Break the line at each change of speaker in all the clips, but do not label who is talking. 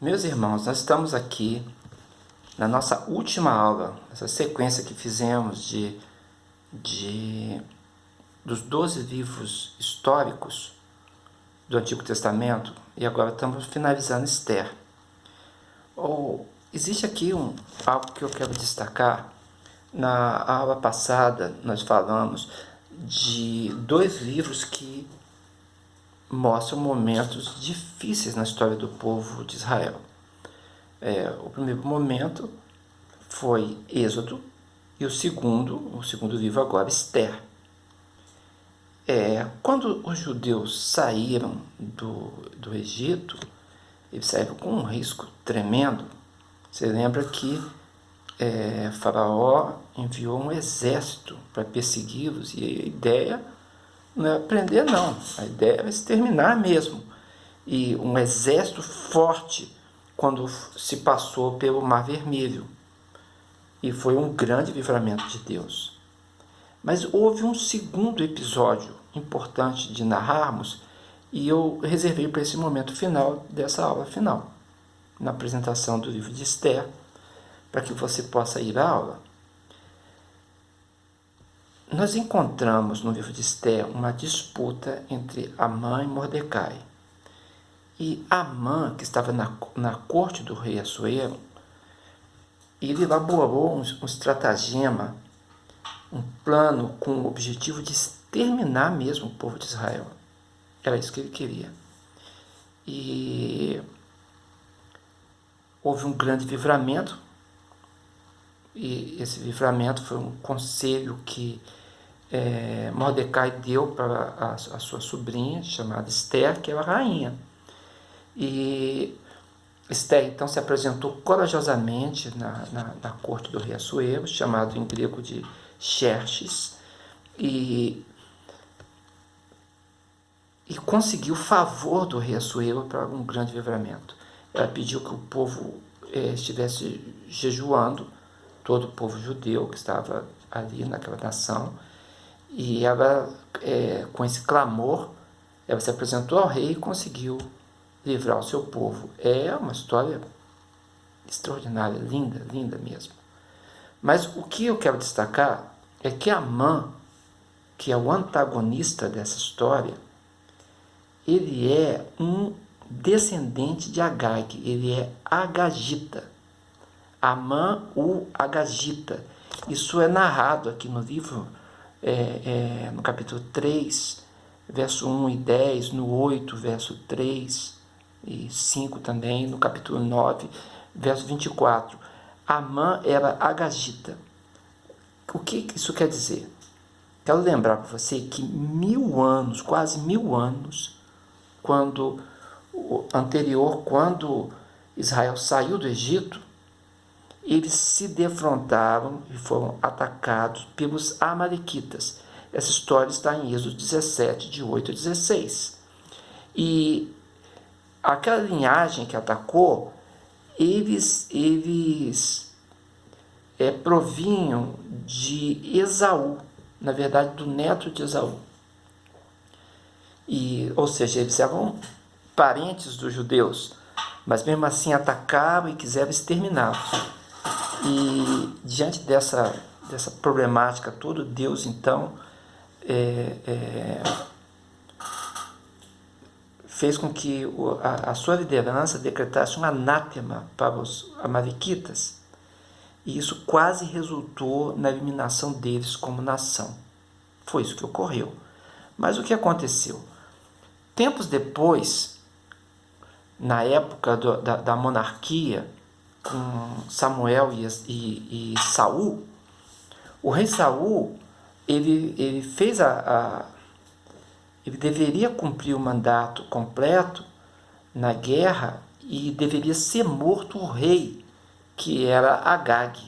Meus irmãos, nós estamos aqui na nossa última aula, essa sequência que fizemos dos 12 livros históricos do Antigo Testamento, e agora estamos finalizando Esther. Existe aqui algo que eu quero destacar. Na aula passada nós falamos de dois livros que mostram momentos difíceis na história do povo de Israel. O primeiro momento foi Êxodo, e o segundo livro agora, Esther. Quando os judeus saíram do Egito, eles saíram com um risco tremendo. Você lembra que Faraó enviou um exército para persegui-los, e a ideia não é prender, não. A ideia é exterminar mesmo. E um exército forte quando se passou pelo Mar Vermelho. E foi um grande livramento de Deus. Mas houve um segundo episódio importante de narrarmos, e eu reservei para esse momento final dessa aula final, na apresentação do livro de Esther, para que você possa ir à aula. Nós encontramos no livro de Esther uma disputa entre Amã e Mordecai. E Amã, que estava na corte do rei Assuero, ele elaborou um estratagema, um plano com o objetivo de exterminar mesmo o povo de Israel. Era isso que ele queria. E houve um grande livramento, e esse livramento foi um conselho que Mordecai deu para a sua sobrinha, chamada Esther, que era rainha. E Esther então se apresentou corajosamente na corte do rei Assuero, chamado em grego de Xerxes, e conseguiu o favor do rei Assuero para um grande livramento. Ela pediu que o povo estivesse jejuando, todo o povo judeu que estava ali naquela nação, e ela, com esse clamor, ela se apresentou ao rei e conseguiu livrar o seu povo. É uma história extraordinária, linda, linda mesmo. Mas o que eu quero destacar é que Amã, que é o antagonista dessa história, ele é um descendente de Agag, ele é agagita. Amã, o agagita. Isso é narrado aqui no livro, no capítulo 3, verso 1 e 10, no 8, verso 3 e 5 também, no capítulo 9, verso 24. Amã era agagita. O que isso quer dizer? Quero lembrar para você que 1000 anos, quase 1000 anos, quando Israel saiu do Egito, eles se defrontaram e foram atacados pelos amalequitas. Essa história está em Êxodo 17, de 8 a 16. E aquela linhagem que atacou, eles provinham de Esaú, na verdade do neto de Esaú. Ou seja, eles eram parentes dos judeus, mas mesmo assim atacaram e quiseram exterminá-los. E diante dessa problemática toda, Deus então fez com que a sua liderança decretasse um anátema para os amalequitas, e isso quase resultou na eliminação deles como nação. Foi isso que ocorreu. Mas o que aconteceu? Tempos depois, na época da monarquia, com Samuel e Saul, o rei Saul, ele fez ele deveria cumprir o mandato completo na guerra, e deveria ser morto o rei, que era Agag.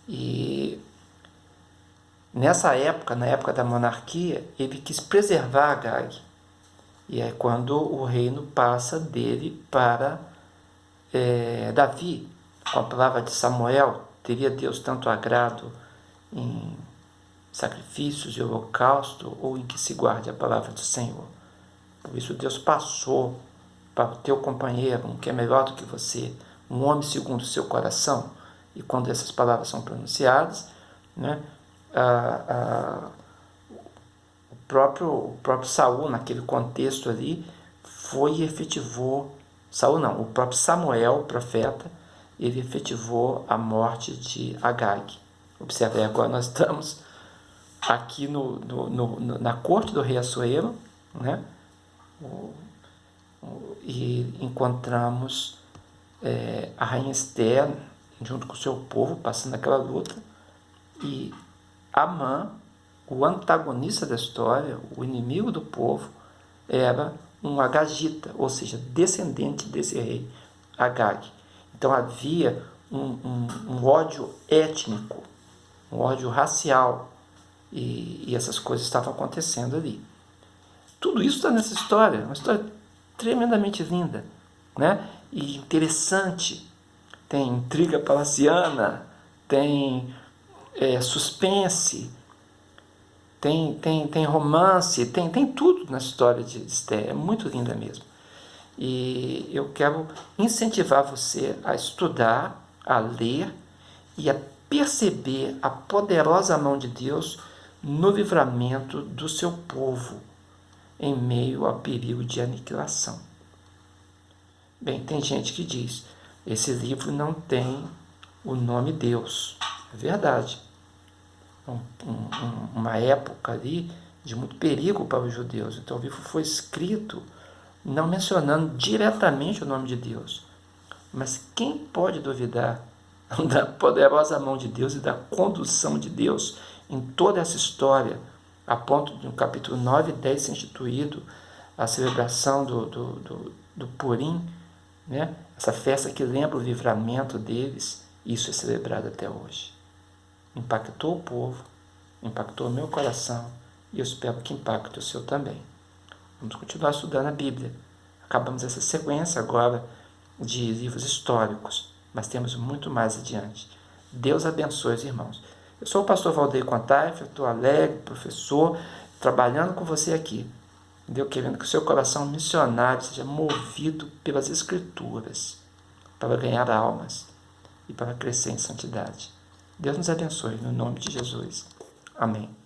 E nessa época, na época da monarquia, ele quis preservar Agag. E é quando o reino passa dele para Davi. Com a palavra de Samuel, teria Deus tanto agrado em sacrifícios e holocausto, ou em que se guarde a palavra do Senhor? Por isso Deus passou para o teu companheiro, um que é melhor do que você, um homem segundo o seu coração. E quando essas palavras são pronunciadas, né, o próprio Saul, naquele contexto ali, foi e efetivou, Saul não, o próprio Samuel, o profeta, ele efetivou a morte de Agag. Observe, agora nós estamos aqui na corte do rei Assuero, né? E encontramos a rainha Esther junto com o seu povo passando aquela luta, e Amã, o antagonista da história, o inimigo do povo, era um agagita, ou seja, descendente desse rei Agag. Então havia um ódio étnico, um ódio racial, e essas coisas estavam acontecendo ali. Tudo isso está nessa história, uma história tremendamente linda, né? E interessante. Tem intriga palaciana, tem suspense, tem romance, tem tudo na história de Esther. É muito linda mesmo. E eu quero incentivar você a estudar, a ler e a perceber a poderosa mão de Deus no livramento do seu povo em meio ao perigo de aniquilação. Bem, tem gente que diz: esse livro não tem o nome Deus. É verdade. Uma época ali de muito perigo para os judeus. Então o livro foi escrito não mencionando diretamente o nome de Deus. Mas quem pode duvidar da poderosa mão de Deus e da condução de Deus em toda essa história, a ponto de no capítulo 9 e 10 ser instituído a celebração do Purim, né? Essa festa que lembra o livramento deles, isso é celebrado até hoje. Impactou o povo, impactou o meu coração, e eu espero que impacte o seu também. Vamos continuar estudando a Bíblia. Acabamos essa sequência agora de livros históricos, mas temos muito mais adiante. Deus abençoe os irmãos. Eu sou o pastor Valdeir Contaif, estou alegre, professor, trabalhando com você aqui. Deus querendo que o seu coração missionário seja movido pelas Escrituras para ganhar almas e para crescer em santidade. Deus nos abençoe, no nome de Jesus. Amém.